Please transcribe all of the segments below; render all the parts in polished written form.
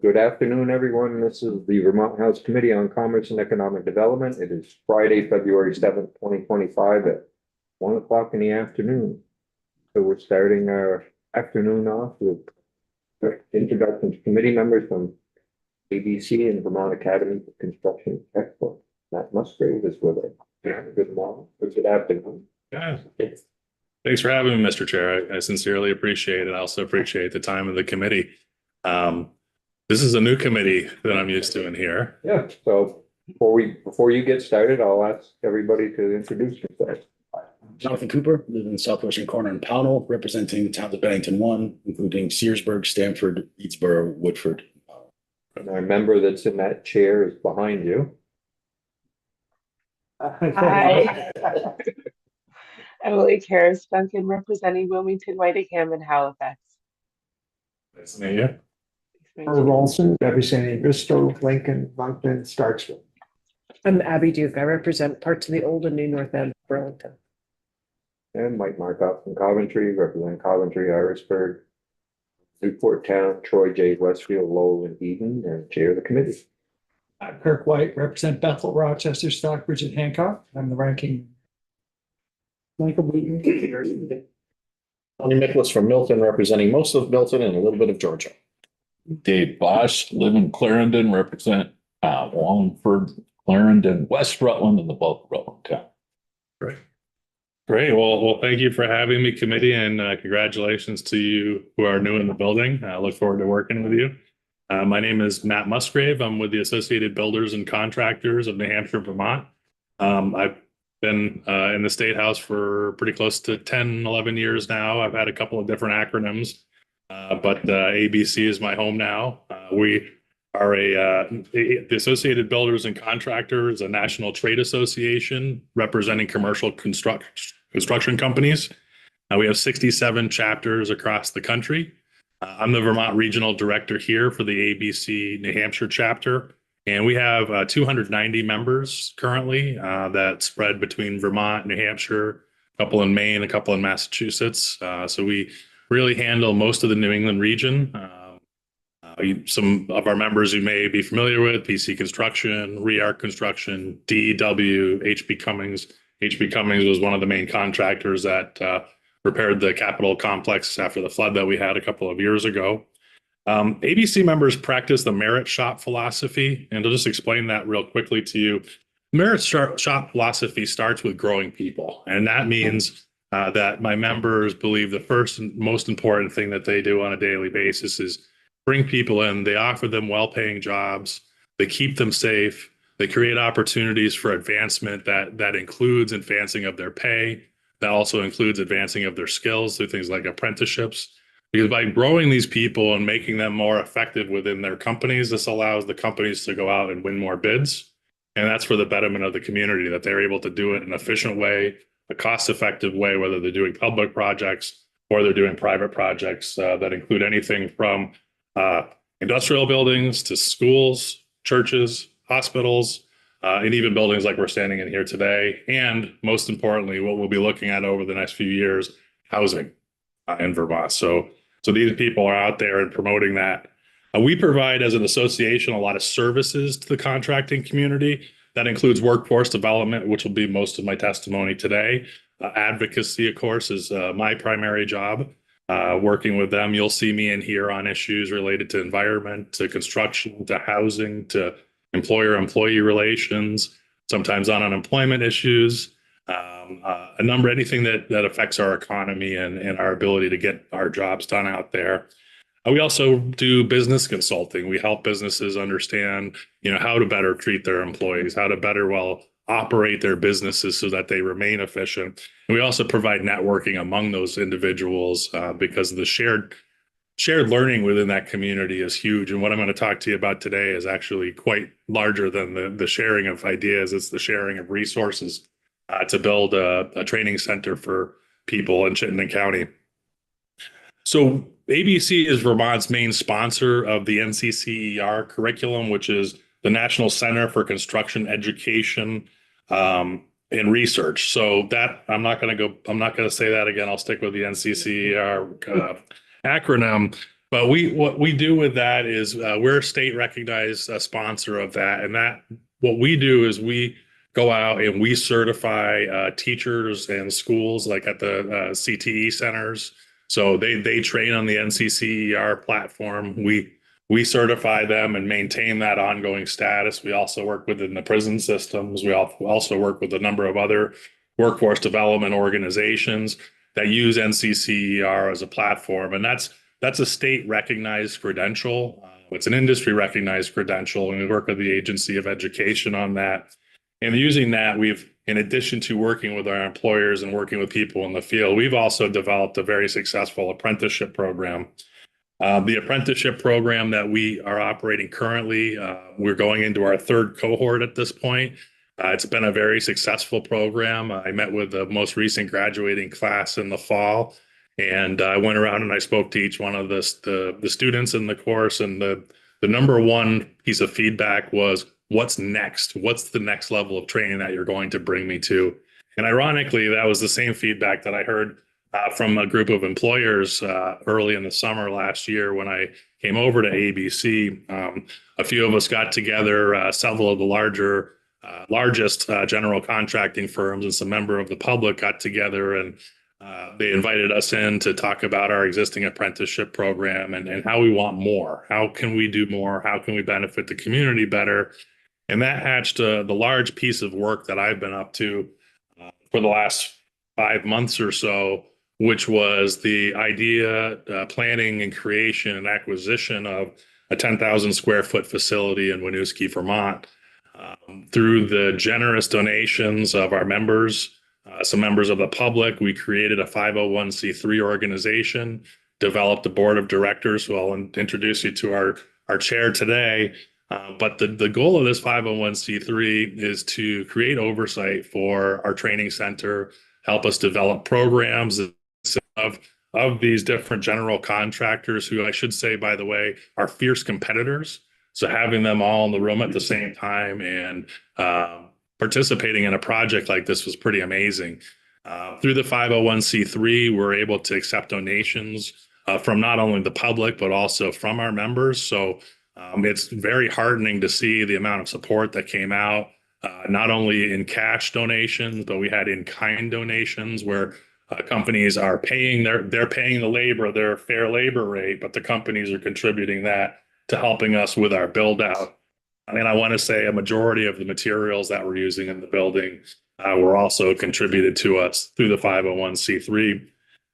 Good afternoon, everyone. This is the Vermont House Committee on Commerce and Economic Development. It is Friday, February 7th, 2025 at 1 o'clock in the afternoon. So we're starting our afternoon off with introduction to committee members from ABC and Vermont Academy for Construction Expert. Matt Musgrave is with us. Good morning, or good afternoon. Yeah. Thanks for having me, Mr. Chair. I sincerely appreciate it. I also appreciate the time of the committee. This is a new committee that I'm used to in here. Yeah, so before you get started, I'll ask everybody to introduce themselves. Jonathan Cooper, live in the southwestern corner in Pownell, representing the towns of Bennington 1, including Searsburg, Stamford, Eadsboro, Woodford. And our member that's in that chair is behind you. Hi. Emily Karras Duncan, representing Wilmington, Whitingham, and Halifax. Nice to meet you. Irv Olson, representing Bristol, Lincoln, Moncton, Starksville. I'm Abby Duke. I represent parts of the old and new North End of Burlington. And Mike Markoff from Coventry, representing Coventry, Irisburg, Newport Town, Troy J. Westfield, Lowell, and Eden, and chair of the committee. Kirk White, represent Bethel, Rochester, Stockbridge, and Hancock. I'm the ranking. Michael Beaton. Tony Nicholas from Milton, representing most of Milton and a little bit of Georgia. Dave Bosch, live in Clarendon, represent Wallingford, Clarendon, West Rutland, and the bulk of Rutland County. Great. Well, thank you for having me, committee, and congratulations to you who are new in the building. I look forward to working with you. My name is Matt Musgrave. I'm with the Associated Builders and Contractors of New Hampshire, Vermont. I've been in the State House for pretty close to 10, 11 years now. I've had a couple of different acronyms, but ABC is my home now. We are the Associated Builders and Contractors, a national trade association representing commercial construction companies. We have 67 chapters across the country. I'm the Vermont Regional Director here for the ABC New Hampshire chapter, and we have 290 members currently that spread between Vermont, New Hampshire, a couple in Maine, a couple in Massachusetts. So we really handle most of the New England region. Some of our members you may be familiar with: PC Construction, REARC Construction, DEW, HB Cummings. HB Cummings was one of the main contractors that repaired the Capitol complex after the flood that we had a couple of years ago. ABC members practice the merit shop philosophy, and to just explain that real quickly to you, merit shop philosophy starts with growing people, and that means that my members believe the first and most important thing that they do on a daily basis is bring people in. They offer them well-paying jobs, they keep them safe, they create opportunities for advancement that includes advancing of their pay, that also includes advancing of their skills through things like apprenticeships. Because by growing these people and making them more effective within their companies, this allows the companies to go out and win more bids. And that's for the betterment of the community, that they're able to do it in an efficient way, a cost-effective way, whether they're doing public projects or they're doing private projects that include anything from industrial buildings to schools, churches, hospitals, and even buildings like we're standing in here today. And most importantly, what we'll be looking at over the next few years, housing in Vermont. So these people are out there and promoting that. We provide, as an association, a lot of services to the contracting community. That includes workforce development, which will be most of my testimony today. Advocacy, of course, is my primary job. Working with them, you'll see me in here on issues related to environment, to construction, to housing, to employer-employee relations, sometimes on unemployment issues, anything that affects our economy and our ability to get our jobs done out there. We also do business consulting. We help businesses understand, how to better treat their employees, how to better operate their businesses so that they remain efficient. And we also provide networking among those individuals because the shared learning within that community is huge. And what I'm going to talk to you about today is actually quite larger than the sharing of ideas. It's the sharing of resources to build a training center for people in Chittenden County. So ABC is Vermont's main sponsor of the NCCER curriculum, which is the National Center for Construction Education and Research. So that I'm not going to say that again. I'll stick with the NCCER acronym. But what we do with that is we're a state recognized sponsor of that. And that what we do is we go out and we certify teachers and schools like at the CTE centers. So they train on the NCCER platform. We certify them and maintain that ongoing status. We also work within the prison systems. We also work with a number of other workforce development organizations that use NCCER as a platform. And that's a state recognized credential. It's an industry recognized credential, and we work with the Agency of Education on that. And using that, in addition to working with our employers and working with people in the field, we've also developed a very successful apprenticeship program. The apprenticeship program that we are operating currently, we're going into our third cohort at this point. It's been a very successful program. I met with the most recent graduating class in the fall, and I went around and I spoke to each one of the students in the course, and the number one piece of feedback was, what's next? What's the next level of training that you're going to bring me to? And ironically, that was the same feedback that I heard from a group of employers early in the summer last year when I came over to ABC. A few of us got together, several of the largest general contracting firms and some member of the public got together, and they invited us in to talk about our existing apprenticeship program and how we want more. How can we do more? How can we benefit the community better? And that hatched the large piece of work that I've been up to for the last 5 months or so, which was the idea, planning and creation and acquisition of a 10,000 square foot facility in Winooski, Vermont. Through the generous donations of our members, some members of the public, we created a 501c3 organization, developed a board of directors who I'll introduce you to our chair today. But the goal of this 501c3 is to create oversight for our training center, help us develop programs of these different general contractors who, I should say, by the way, are fierce competitors. So having them all in the room at the same time and participating in a project like this was pretty amazing. Through the 501c3, we're able to accept donations from not only the public, but also from our members. So it's very heartening to see the amount of support that came out, not only in cash donations, but we had in-kind donations where companies are paying they're paying the labor, their fair labor rate, but the companies are contributing that to helping us with our build out. And I want to say a majority of the materials that we're using in the building were also contributed to us through the 501c3.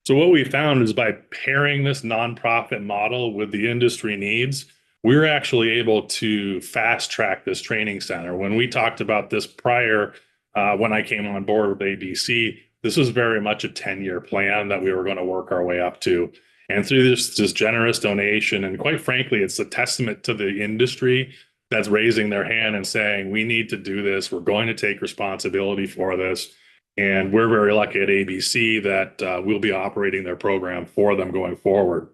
So what we found is by pairing this nonprofit model with the industry needs, we're actually able to fast track this training center. When we talked about this prior, when I came on board with ABC, this was very much a 10-year plan that we were going to work our way up to. And through this generous donation, and quite frankly, it's a testament to the industry that's raising their hand and saying, we need to do this. We're going to take responsibility for this. And we're very lucky at ABC that we'll be operating their program for them going forward.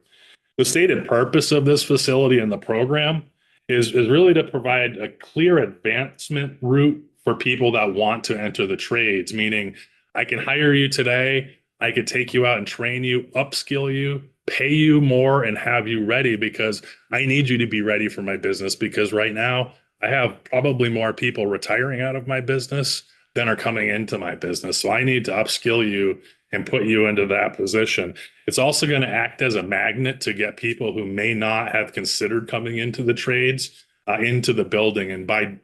The stated purpose of this facility and the program is really to provide a clear advancement route for people that want to enter the trades, meaning I can hire you today, I could take you out and train you, upskill you, pay you more, and have you ready, because I need you to be ready for my business, because right now I have probably more people retiring out of my business than are coming into my business. So I need to upskill you and put you into that position. It's also going to act as a magnet to get people who may not have considered coming into the trades into the building. And by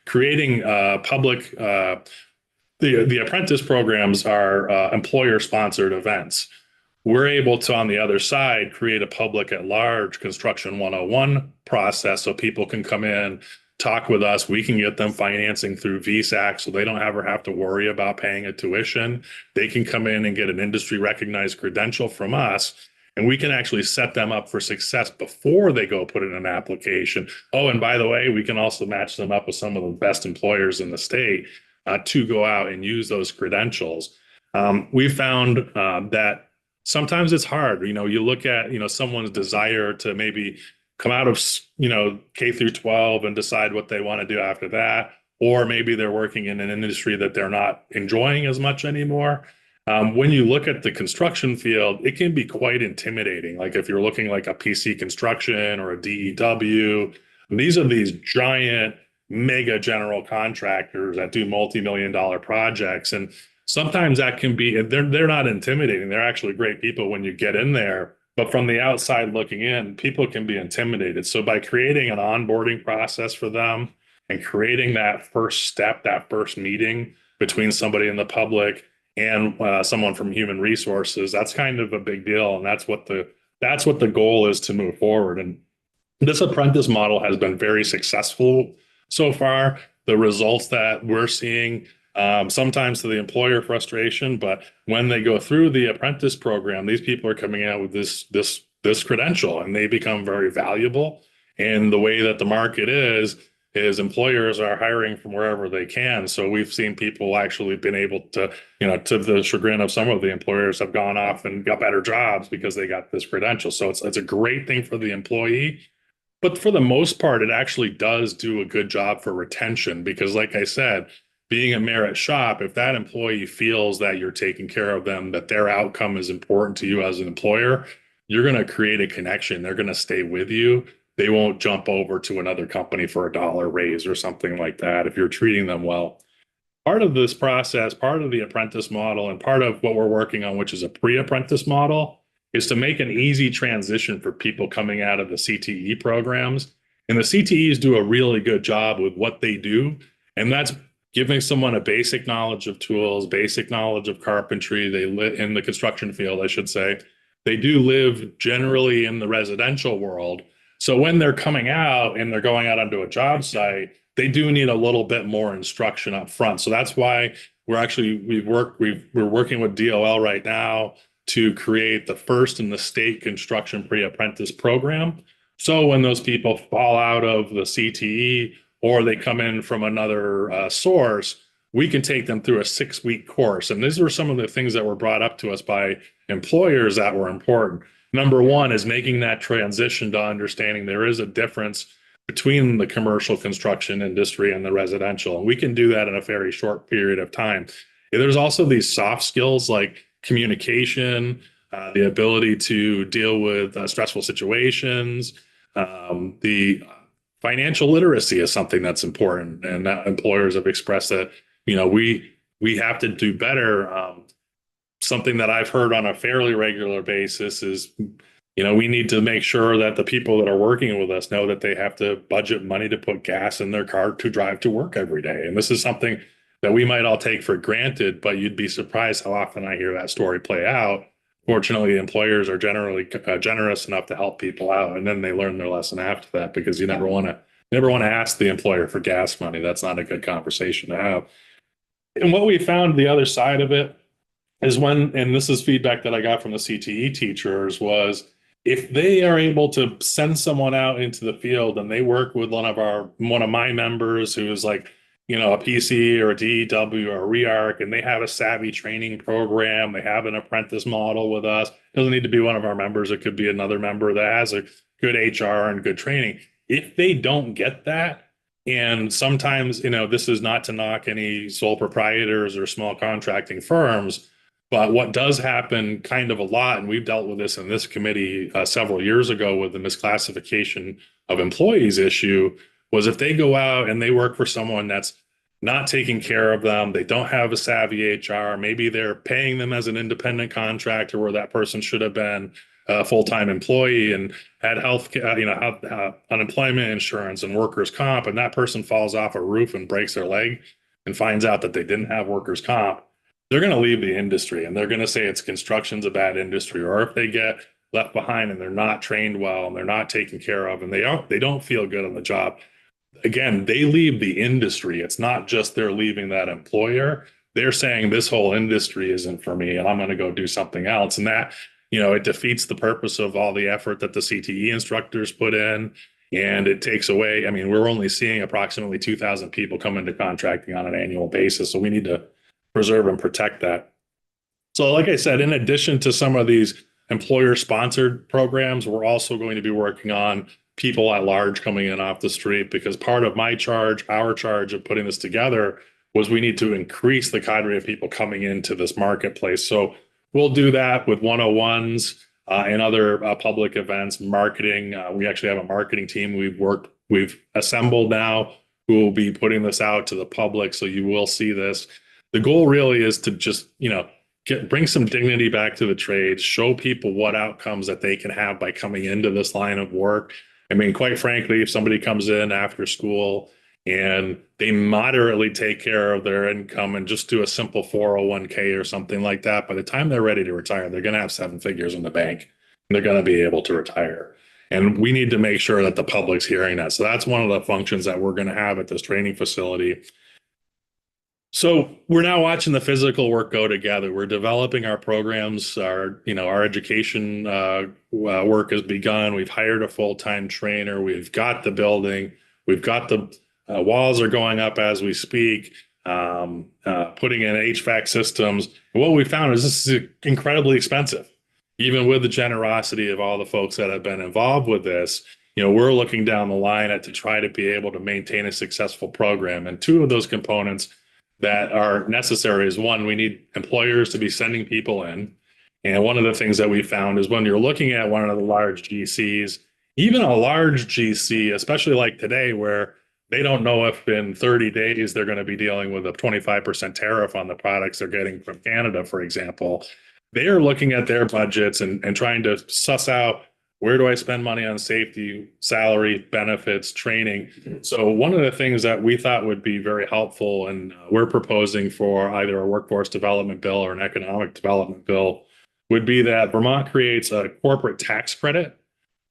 creating public, the apprentice programs are employer-sponsored events. We're able to, on the other side, create a public at large construction 101 process so people can come in, talk with us. We can get them financing through VSAC so they don't ever have to worry about paying a tuition. They can come in and get an industry recognized credential from us, and we can actually set them up for success before they go put in an application. Oh, and by the way, we can also match them up with some of the best employers in the state to go out and use those credentials. We found that sometimes it's hard. You look at, someone's desire to maybe come out of, K through 12 and decide what they want to do after that. Or maybe they're working in an industry that they're not enjoying as much anymore. When you look at the construction field, it can be quite intimidating. Like if you're looking like a PC Construction or a DEW, these are these giant mega general contractors that do multi-million-dollar projects. And sometimes that can be, they're not intimidating. They're actually great people when you get in there. But from the outside looking in, people can be intimidated. So by creating an onboarding process for them and creating that first step, that first meeting between somebody in the public and someone from human resources, that's kind of a big deal. And that's what the goal is to move forward. And this apprentice model has been very successful so far. The results that we're seeing, sometimes to the employer frustration, but when they go through the apprentice program, these people are coming out with this credential and they become very valuable. And the way that the market is employers are hiring from wherever they can. So we've seen people actually been able to, to the chagrin of some of the employers, have gone off and got better jobs because they got this credential. So it's a great thing for the employee. But for the most part, it actually does do a good job for retention because, like I said, being a merit shop, if that employee feels that you're taking care of them, that their outcome is important to you as an employer, you're going to create a connection. They're going to stay with you. They won't jump over to another company for $1 raise or something like that if you're treating them well. Part of this process, part of the apprentice model, and part of what we're working on, which is a pre-apprentice model, is to make an easy transition for people coming out of the CTE programs. And the CTEs do a really good job with what they do. And that's giving someone a basic knowledge of tools, basic knowledge of carpentry. They live in the construction field, I should say. They do live generally in the residential world. So when they're coming out and they're going out onto a job site, they do need a little bit more instruction up front. So that's why we're working with DOL right now to create the first in the state construction pre-apprentice program. So when those people fall out of the CTE or they come in from another source, we can take them through a 6-week course. And these were some of the things that were brought up to us by employers that were important. Number one is making that transition to understanding there is a difference between the commercial construction industry and the residential. And we can do that in a very short period of time. There's also these soft skills like communication, the ability to deal with stressful situations. The financial literacy is something that's important. And employers have expressed that, we have to do better. Something that I've heard on a fairly regular basis is, we need to make sure that the people that are working with us know that they have to budget money to put gas in their car to drive to work every day. And this is something that we might all take for granted, but you'd be surprised how often I hear that story play out. Fortunately, employers are generally generous enough to help people out, and then they learn their lesson after that because you never want to ask the employer for gas money. That's not a good conversation to have. And what we found the other side of it is and this is feedback that I got from the CTE teachers, was if they are able to send someone out into the field and they work with one of my members who is like, a PC or a DEW or a REARC, and they have a savvy training program, they have an apprentice model with us. It doesn't need to be one of our members. It could be another member that has a good HR and good training. If they don't get that, and sometimes, this is not to knock any sole proprietors or small contracting firms, but what does happen kind of a lot, and we've dealt with this in this committee several years ago with the misclassification of employees issue, was if they go out and they work for someone that's not taking care of them, they don't have a savvy HR, maybe they're paying them as an independent contractor where that person should have been a full-time employee and had unemployment insurance and workers' comp, and that person falls off a roof and breaks their leg and finds out that they didn't have workers' comp, they're going to leave the industry and they're going to say it's construction's a bad industry. Or if they get left behind and they're not trained well and they're not taken care of and they don't feel good on the job, again, they leave the industry. It's not just they're leaving that employer. They're saying this whole industry isn't for me and I'm going to go do something else. And that, it defeats the purpose of all the effort that the CTE instructors put in. And it takes away, we're only seeing approximately 2,000 people come into contracting on an annual basis. So we need to preserve and protect that. So like I said, in addition to some of these employer-sponsored programs, we're also going to be working on people at large coming in off the street, because part of our charge of putting this together was we need to increase the cadre of people coming into this marketplace. So we'll do that with 101s and other public events, marketing. We actually have a marketing team we've assembled now who will be putting this out to the public. So you will see this. The goal really is to just, bring some dignity back to the trades, show people what outcomes that they can have by coming into this line of work. I mean, quite frankly, if somebody comes in after school and they moderately take care of their income and just do a simple 401k or something like that, by the time they're ready to retire, they're going to have 7 figures in the bank and they're going to be able to retire. And we need to make sure that the public's hearing that. So that's one of the functions that we're going to have at this training facility. So we're now watching the physical work go together. We're developing our programs. Our education work has begun. We've hired a full-time trainer. We've got the building. We've got the walls are going up as we speak. Putting in HVAC systems. And what we found is this is incredibly expensive, even with the generosity of all the folks that have been involved with this. We're looking down the line to try to be able to maintain a successful program. And 2 of those components that are necessary is, one, we need employers to be sending people in. And one of the things that we found is when you're looking at one of the large GCs, even a large GC, especially like today, where they don't know if in 30 days they're going to be dealing with a 25% tariff on the products they're getting from Canada, for example, they are looking at their budgets and trying to suss out, where do I spend money on safety, salary, benefits, training? So one of the things that we thought would be very helpful, and we're proposing for either a workforce development bill or an economic development bill, would be that Vermont creates a corporate tax credit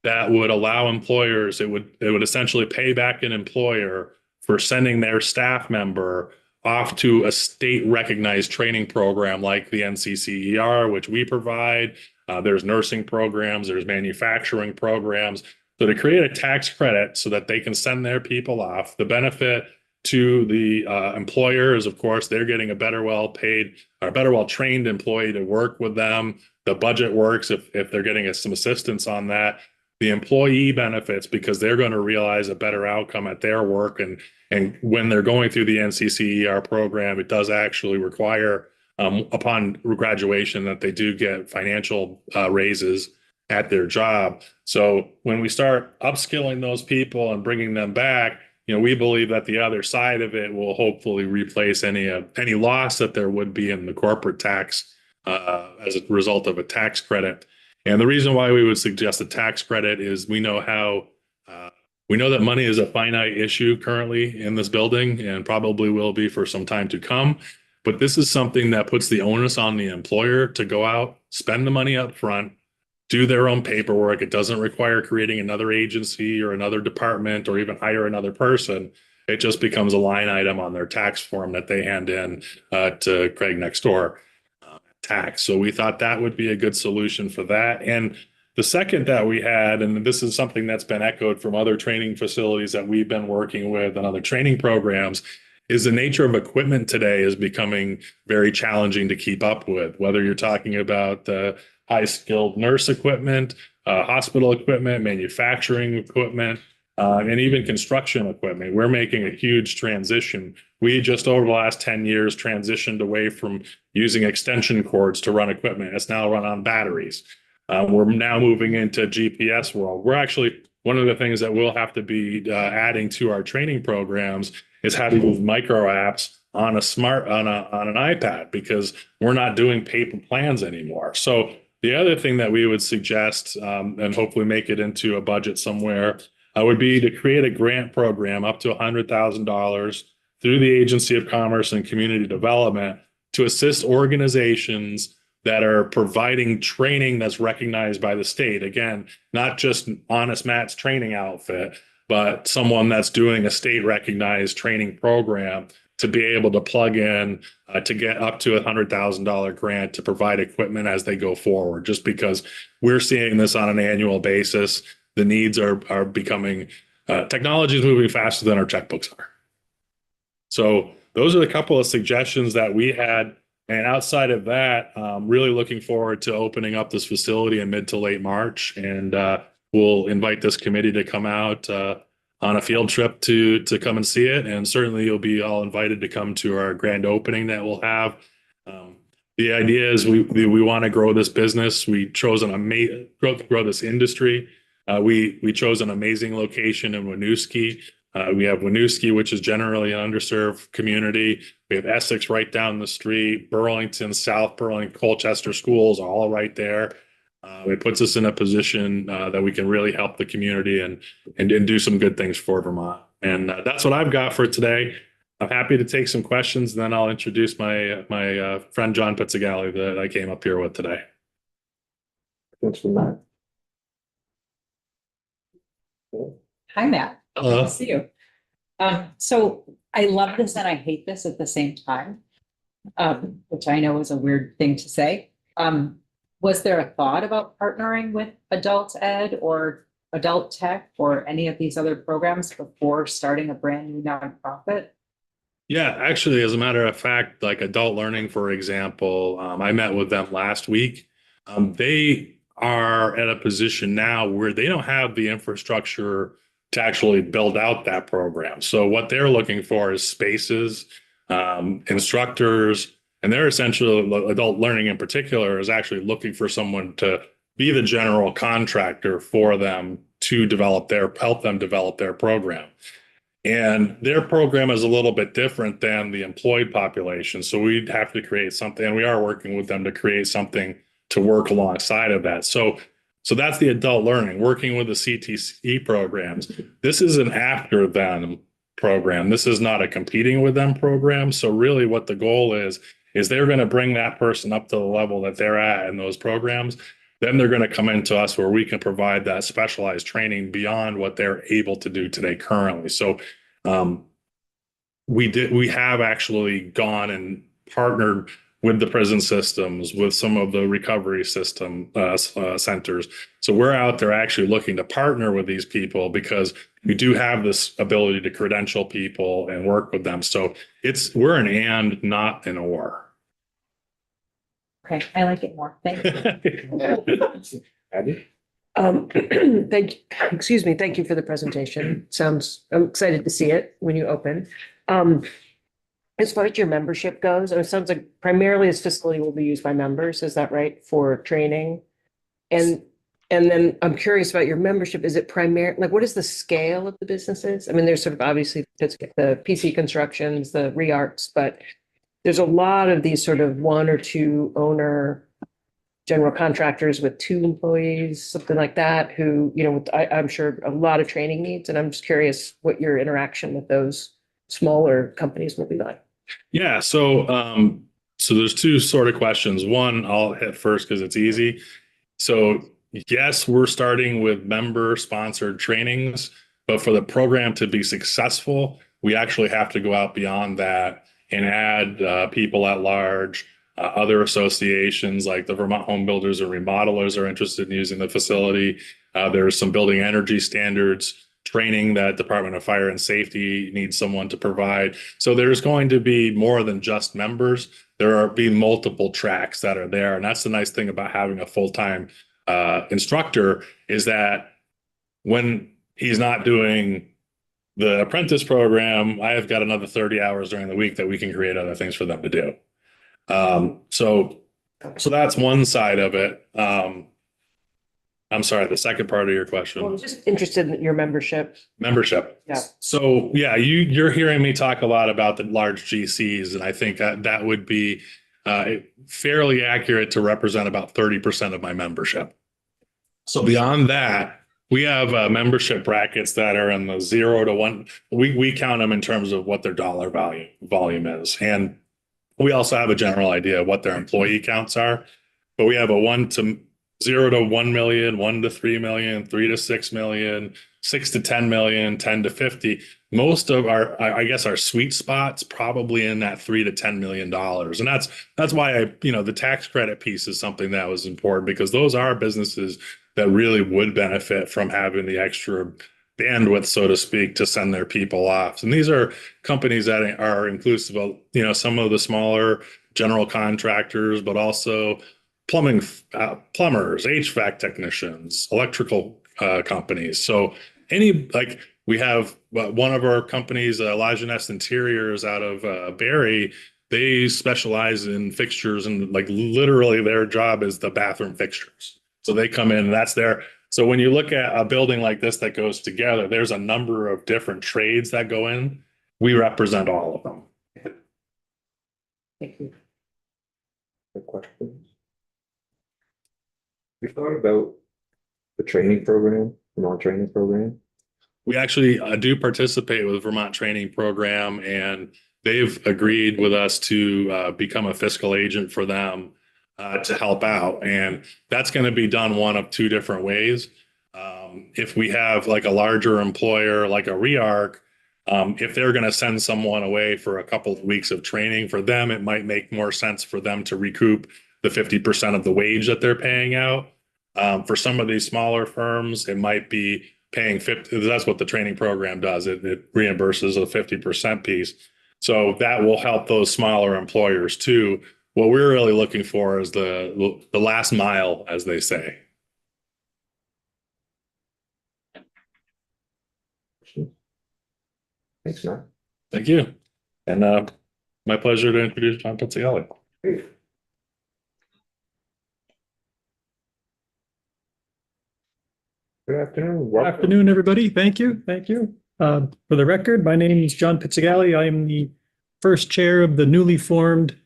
that would allow employers, it would essentially pay back an employer for sending their staff member off to a state recognized training program like the NCCER, which we provide. There's nursing programs, there's manufacturing programs. So to create a tax credit so that they can send their people off, the benefit to the employer is, of course, they're getting a better well-paid or better well-trained employee to work with them. The budget works if they're getting some assistance on that. The employee benefits because they're going to realize a better outcome at their work. And when they're going through the NCCER program, it does actually require upon graduation that they do get financial raises at their job. So when we start upskilling those people and bringing them back, we believe that the other side of it will hopefully replace any loss that there would be in the corporate tax as a result of a tax credit. And the reason why we would suggest a tax credit is we know that money is a finite issue currently in this building and probably will be for some time to come. But this is something that puts the onus on the employer to go out, spend the money up front, do their own paperwork. It doesn't require creating another agency or another department or even hire another person. It just becomes a line item on their tax form that they hand in to Craig next door tax. So we thought that would be a good solution for that. And the second that we had, and this is something that's been echoed from other training facilities that we've been working with and other training programs, is the nature of equipment today is becoming very challenging to keep up with, whether you're talking about the high-skilled nurse equipment, hospital equipment, manufacturing equipment, and even construction equipment. We're making a huge transition. We just over the last 10 years transitioned away from using extension cords to run equipment. It's now run on batteries. We're now moving into GPS world. We're actually, one of the things that we'll have to be adding to our training programs is how to use micro apps on an iPad, because we're not doing paper plans anymore. So the other thing that we would suggest, and hopefully make it into a budget somewhere, would be to create a grant program up to $100,000 through the Agency of Commerce and Community Development to assist organizations that are providing training that's recognized by the state. Again, not just Honest Matt's training outfit, but someone that's doing a state recognized training program to be able to plug in to get up to $100,000 grant to provide equipment as they go forward, just because we're seeing this on an annual basis. The needs are becoming, technology is moving faster than our checkbooks are. So those are a couple of suggestions that we had. And outside of that, really looking forward to opening up this facility in mid to late March. And we'll invite this committee to come out on a field trip to come and see it. And certainly you'll be all invited to come to our grand opening that we'll have. The idea is we want to grow this business. We chose an amazing grow this industry. We chose an amazing location in Winooski. We have Winooski, which is generally an underserved community. We have Essex right down the street, Burlington, South Burlington, Colchester schools are all right there. It puts us in a position that we can really help the community and do some good things for Vermont. And that's what I've got for today. I'm happy to take some questions, and then I'll introduce my friend John Pizzagalli that I came up here with today. Thanks for that. Hi, Matt. Good to see you. So I love this and I hate this at the same time, which I know is a weird thing to say. Was there a thought about partnering with adult ed or adult tech or any of these other programs before starting a brand new nonprofit? Yeah, actually, as a matter of fact, like Adult Learning, for example, I met with them last week. They are at a position now where they don't have the infrastructure to actually build out that program. So what they're looking for is spaces, instructors, and they're essentially, Adult Learning in particular is actually looking for someone to be the general contractor for them to help them develop their program. And their program is a little bit different than the employed population. So we'd have to create something, and we are working with them to create something to work alongside of that. So that's the Adult Learning, working with the CTC programs. This is an after them program. This is not a competing with them program. So really what the goal is they're going to bring that person up to the level that they're at in those programs. Then they're going to come into us where we can provide that specialized training beyond what they're able to do today currently. So we have actually gone and partnered with the prison systems, with some of the recovery system centers. So we're out there actually looking to partner with these people because we do have this ability to credential people and work with them. So we're an and, not an or. Okay, I like it more. Thank you. Abby? Thank you for the presentation. I'm excited to see it when you open. As far as your membership goes, it sounds like primarily this facility will be used by members, is that right, for training? And then I'm curious about your membership. Is it what is the scale of the businesses? I mean, there's sort of obviously the PC Constructions, the REARCs, but there's a lot of these sort of one or two owner general contractors with 2 employees, something like that, who, I'm sure a lot of training needs. And I'm just curious what your interaction with those smaller companies will be like. Yeah. So there's 2 sort of questions. One, I'll hit first because it's easy. So yes, we're starting with member sponsored trainings, but for the program to be successful, we actually have to go out beyond that and add people at large. Other associations like the Vermont Home Builders and Remodelers are interested in using the facility. There's some building energy standards training that Department of Fire and Safety needs someone to provide. So there's going to be more than just members. There are be multiple tracks that are there. And that's the nice thing about having a full-time instructor is that when he's not doing the apprentice program, I have got another 30 hours during the week that we can create other things for them to do. So that's one side of it. I'm sorry, the second part of your question. Well, I'm just interested in your membership. Membership. Yeah. So yeah, you're hearing me talk a lot about the large GCs, and I think that would be fairly accurate to represent about 30% of my membership. So beyond that, we have membership brackets that are in the 0 to 1. We count them in terms of what their dollar volume is. And we also have a general idea of what their employee counts are. But we have a 0 to 1 million, 1 to 3 million, 3 to 6 million, 6 to 10 million, 10 to 50. Most of our sweet spots probably in that $3 to $10 million. And that's why the tax credit piece is something that was important, because those are businesses that really would benefit from having the extra bandwidth, so to speak, to send their people off. And these are companies that are inclusive of, some of the smaller general contractors, but also plumbers, HVAC technicians, electrical companies. So we have one of our companies, Elijah Nest Interiors out of Barrie. They specialize in fixtures, and like literally their job is the bathroom fixtures. So they come in and that's their. So when you look at a building like this that goes together, there's a number of different trades that go in. We represent all of them. Thank you. Any questions? We thought about the training program, Vermont training program. We actually do participate with Vermont Training Program, and they've agreed with us to become a fiscal agent for them to help out. And that's going to be done one of two different ways. If we have like a larger employer, like a REARC, if they're going to send someone away for a couple of weeks of training, for them, it might make more sense for them to recoup the 50% of the wage that they're paying out. For some of these smaller firms, it might be paying 50. That's what the training program does. It reimburses a 50% piece. So that will help those smaller employers too. What we're really looking for is the last mile, as they say. Thanks, Matt. Thank you. And my pleasure to introduce John Pizzagalli. Great. Good afternoon. Good Welcome. afternoon, everybody. Thank you. Thank you. For the record, my name is John Pizzagalli. I am the first chair of the newly formed,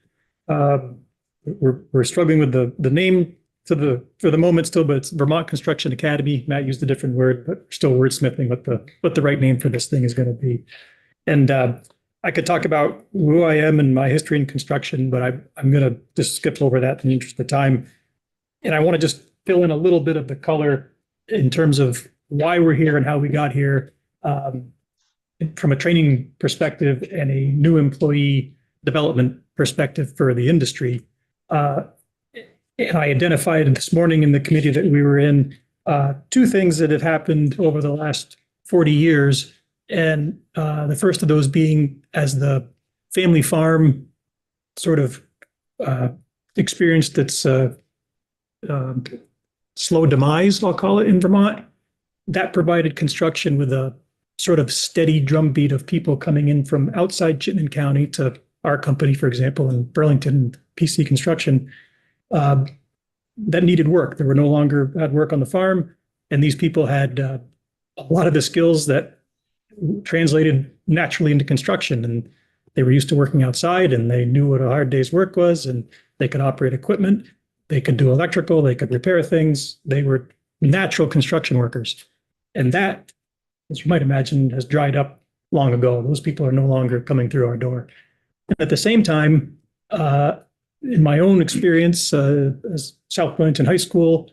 we're struggling with the name for the moment still, but it's Vermont Construction Academy. Matt used a different word, but we're still wordsmithing what the right name for this thing is going to be. And I could talk about who I am and my history in construction, but I'm going to just skip over that in the interest of time. And I want to just fill in a little bit of the color in terms of why we're here and how we got here, from a training perspective and a new employee development perspective for the industry. And I identified this morning in the committee that we were in, two things that have happened over the last 40 years. And the first of those being, as the family farm sort of experienced its slow demise, I'll call it, in Vermont, that provided construction with a sort of steady drumbeat of people coming in from outside Chittenden County to our company, for example, in Burlington, PC Construction, that needed work. They were no longer had work on the farm, and these people had a lot of the skills that translated naturally into construction, and they were used to working outside, and they knew what a hard day's work was, and they could operate equipment, they could do electrical, they could repair things. They were natural construction workers. And that, as you might imagine, has dried up long ago. Those people are no longer coming through our door. And at the same time, in my own experience as South Burlington High School,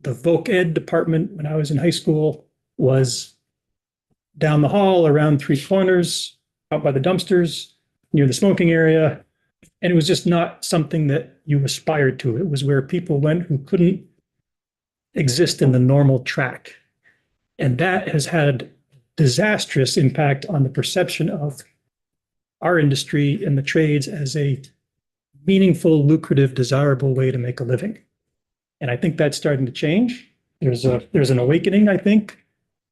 the Voc Ed department when I was in high school was down the hall, around three corners, out by the dumpsters, near the smoking area. And it was just not something that you aspired to. It was where people went who couldn't exist in the normal track. And that has had disastrous impact on the perception of our industry and the trades as a meaningful, lucrative, desirable way to make a living. And I think that's starting to change. There's an awakening, I think.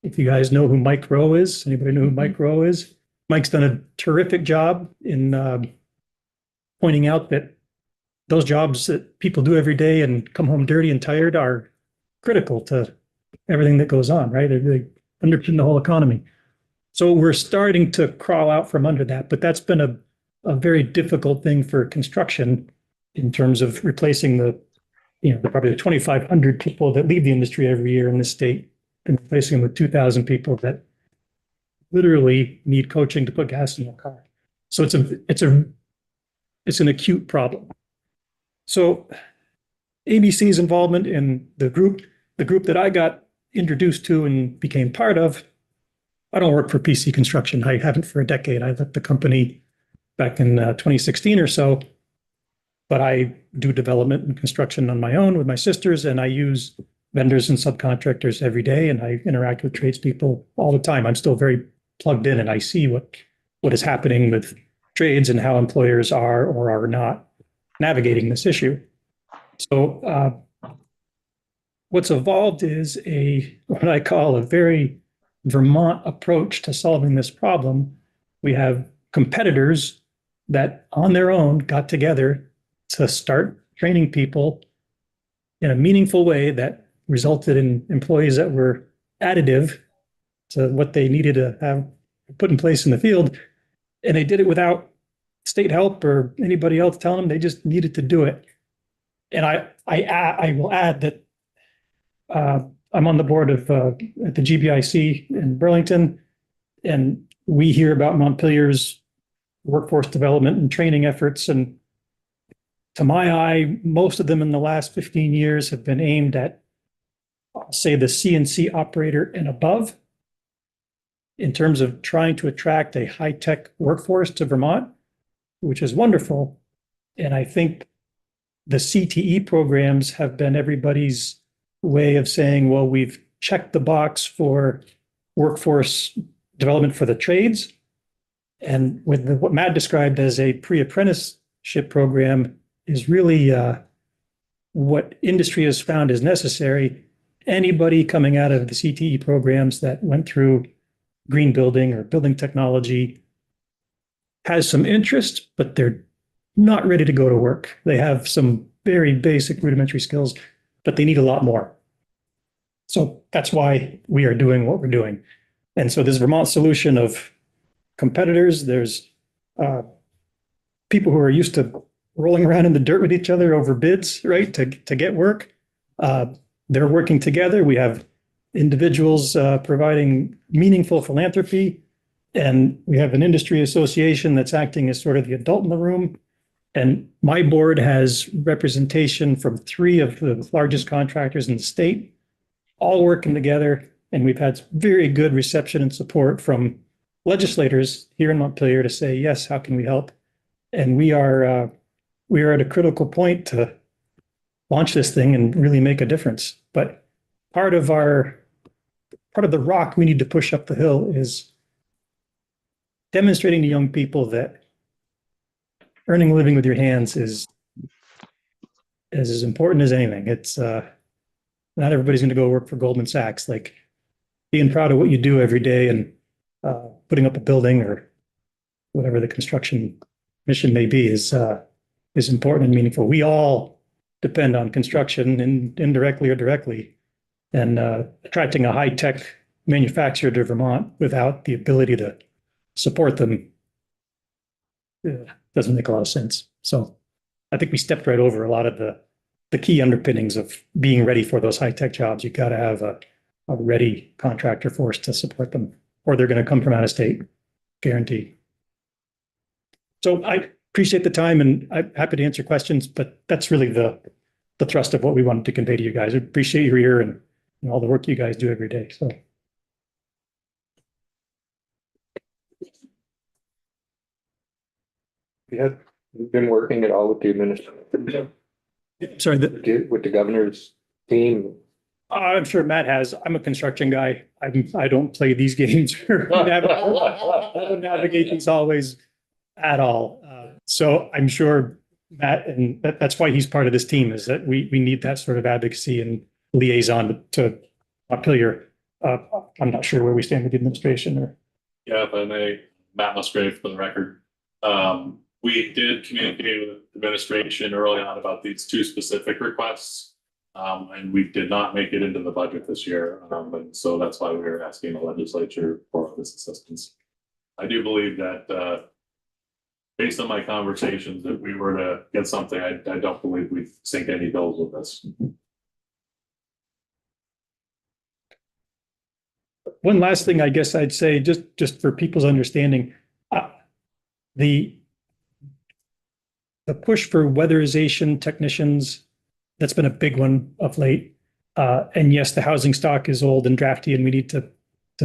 If you guys know who Mike Rowe is, anybody know who Mike Rowe is? Mike's done a terrific job in pointing out that those jobs that people do every day and come home dirty and tired are critical to everything that goes on, right? They underpin the whole economy. So we're starting to crawl out from under that, but that's been a very difficult thing for construction in terms of replacing probably the 2,500 people that leave the industry every year in this state and replacing them with 2,000 people that literally need coaching to put gas in their car. So it's an acute problem. So ABC's involvement in the group that I got introduced to and became part of, I don't work for PC Construction. I haven't for a decade. I left the company back in 2016 or so, but I do development and construction on my own with my sisters, and I use vendors and subcontractors every day, and I interact with tradespeople all the time. I'm still very plugged in, and I see what is happening with trades and how employers are or are not navigating this issue. So what's evolved is what I call a very Vermont approach to solving this problem. We have competitors that on their own got together to start training people in a meaningful way that resulted in employees that were additive to what they needed to have put in place in the field. And they did it without state help or anybody else telling them. They just needed to do it. And I will add that I'm on the board of at the GBIC in Burlington, and we hear about Montpelier's workforce development and training efforts. And to my eye, most of them in the last 15 years have been aimed at, I'll say, the CNC operator and above, in terms of trying to attract a high-tech workforce to Vermont, which is wonderful. And I think the CTE programs have been everybody's way of saying, well, we've checked the box for workforce development for the trades. And with what Matt described as a pre-apprenticeship program is really what industry has found is necessary. Anybody coming out of the CTE programs that went through green building or building technology has some interest, but they're not ready to go to work. They have some very basic rudimentary skills, but they need a lot more. So that's why we are doing what we're doing. And so this Vermont solution of competitors, there's people who are used to rolling around in the dirt with each other over bids, right, to get work. They're working together. We have individuals providing meaningful philanthropy, and we have an industry association that's acting as sort of the adult in the room. And my board has representation from 3 of the largest contractors in the state, all working together. And we've had very good reception and support from legislators here in Montpelier to say, yes, how can we help? And we are at a critical point to launch this thing and really make a difference. But part of the rock we need to push up the hill is demonstrating to young people that earning a living with your hands is as important as anything. It's not everybody's going to go work for Goldman Sachs. Like, being proud of what you do every day and putting up a building or whatever the construction mission may be is important and meaningful. We all depend on construction indirectly or directly, and attracting a high-tech manufacturer to Vermont without the ability to support them doesn't make a lot of sense. So I think we stepped right over a lot of the key underpinnings of being ready for those high-tech jobs. You got to have a ready contractor force to support them, or they're going to come from out of state, guaranteed. So I appreciate the time, and I'm happy to answer questions, but that's really the thrust of what we wanted to convey to you guys. I appreciate your ear and all the work you guys do every day. So. We've been working it all with the administration, Sorry, with the governor's team. I'm sure Matt has. I'm a construction guy. I don't play these games or I don't navigate these always at all. So I'm sure Matt, and that's why he's part of this team, is that we need that sort of advocacy and liaison to Montpelier. I'm not sure where we stand with the administration or. Yeah, if I may, Matt Musgrave for the record. We did communicate with the administration early on about these 2 specific requests. And we did not make it into the budget this year. And so that's why we were asking the legislature for this assistance. I do believe that based on my conversations, if we were to get something, I don't believe we'd sink any bills with this. One last thing I guess I'd say, just for people's understanding, the push for weatherization technicians, that's been a big one of late. And yes, the housing stock is old and drafty, and we need to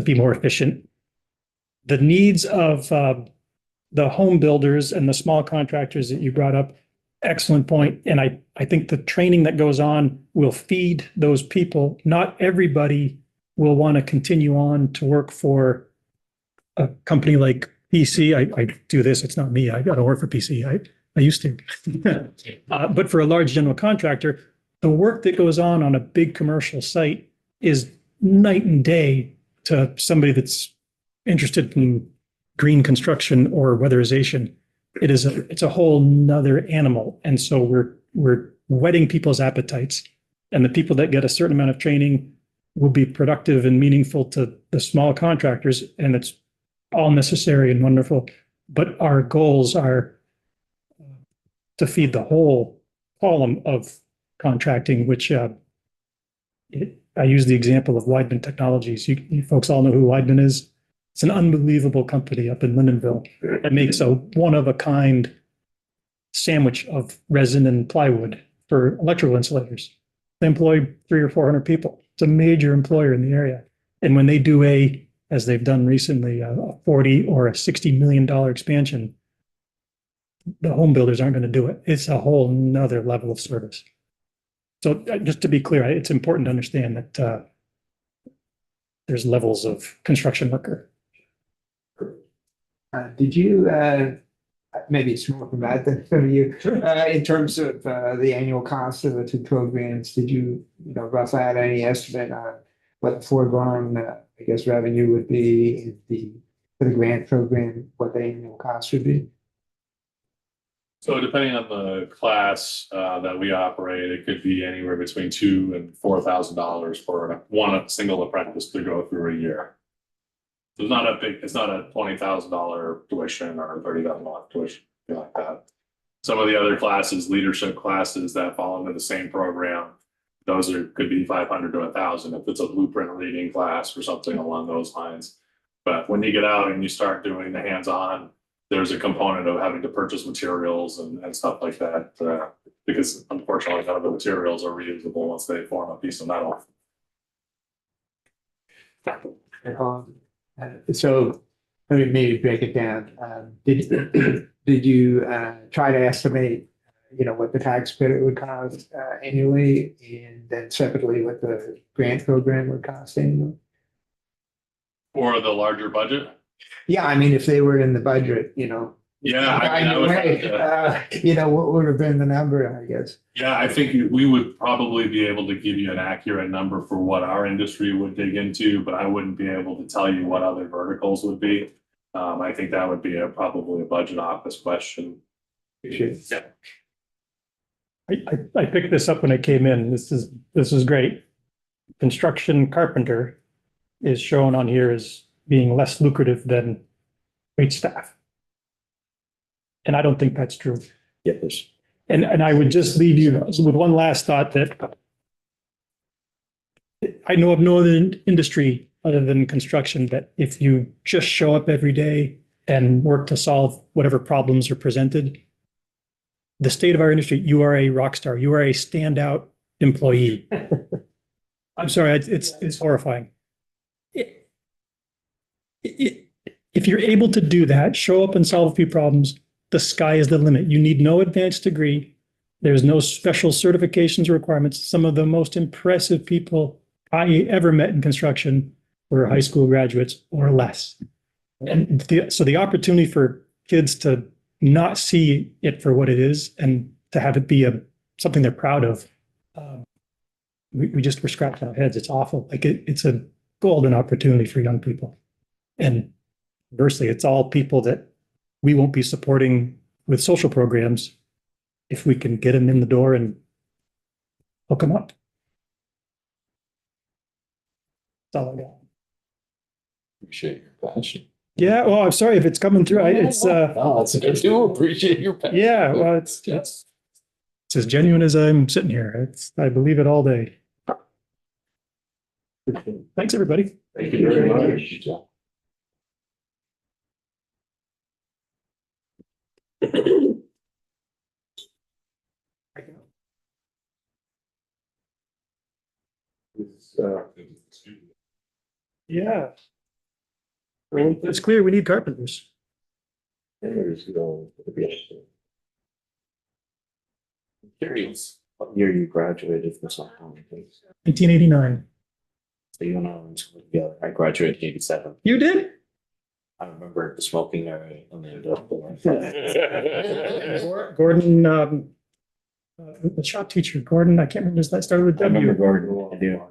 be more efficient. The needs of the home builders and the small contractors that you brought up, excellent point. And I think the training that goes on will feed those people. Not everybody will want to continue on to work for a company like PC. I do this, it's not me. I don't work for PC. I used to. But for a large general contractor, the work that goes on a big commercial site is night and day to somebody that's interested in green construction or weatherization, it's a whole nother animal. And so we're whetting people's appetites. And the people that get a certain amount of training will be productive and meaningful to the small contractors, and it's all necessary and wonderful. But our goals are to feed the whole column of contracting, which I use the example of Weidman Technologies. You folks all know who Weidman is. It's an unbelievable company up in Lindenville that makes a one-of-a-kind sandwich of resin and plywood for electrical insulators. They employ 300 or 400 people. It's a major employer in the area. And when they do as they've done recently, a 40 or a $60 million expansion, the home builders aren't going to do it. It's a whole nother level of service. So just to be clear, it's important to understand that there's levels of construction worker. Did you, maybe it's more from Matt than from you, in terms of the annual cost of the two programs, did you, roughly had any estimate on what the foregone, I guess, revenue would be for the grant program, what the annual cost would be? So depending on the class that we operate, it could be anywhere between $2,000 and $4,000 for one single apprentice to go through a year. So it's not a $20,000 tuition or $30,000 tuition, something like that. Some of the other classes, leadership classes that fall into the same program, those could be $500 to $1,000 if it's a blueprint reading class or something along those lines. But when you get out and you start doing the hands-on, there's a component of having to purchase materials and stuff like that, because unfortunately none of the materials are reusable once they form a piece of metal. So let me maybe break it down. Did you try to estimate, what the tax credit would cost annually, and then separately what the grant program would cost annually? For the larger budget? Yeah, I mean, if they were in the budget, Yeah, I would have to, what would have been the number, I guess? yeah, I think we would probably be able to give you an accurate number for what our industry would dig into, but I wouldn't be able to tell you what other verticals would be. I think that would be probably a budget office question. Yeah. I picked this up when I came in. This is great. Construction carpenter is shown on here as being less lucrative than wait staff. And I don't think that's true. Yes. And I would just leave you with one last thought that I know of no other industry other than construction that if you just show up every day and work to solve whatever problems are presented, the state of our industry, you are a rock star. You are a standout employee. I'm sorry, it's horrifying. If you're able to do that, show up and solve a few problems, the sky is the limit. You need no advanced degree. There's no special certifications or requirements. Some of the most impressive people I ever met in construction were high school graduates or less. And so the opportunity for kids to not see it for what it is and to have it be something they're proud of, we're scratching our heads. It's awful. Like it's a golden opportunity for young people. And conversely, it's all people that we won't be supporting with social programs if we can get them in the door and hook them up. That's all I got. Appreciate your passion. Yeah, well, I'm sorry if it's coming through. I do appreciate your passion. Yeah, well, it's as genuine as I'm sitting here. I believe it all day. Thanks, everybody. Thank you very much. Yeah. Well, it's clear we need carpenters. Curious what year you graduated from South Carolina, please. 1989. So you and I were in school together. I graduated in '87. You did? I remember the smoking area on the industrial. Gordon, the shop teacher, Gordon, I can't remember his last started with I remember W. Gordon. I do.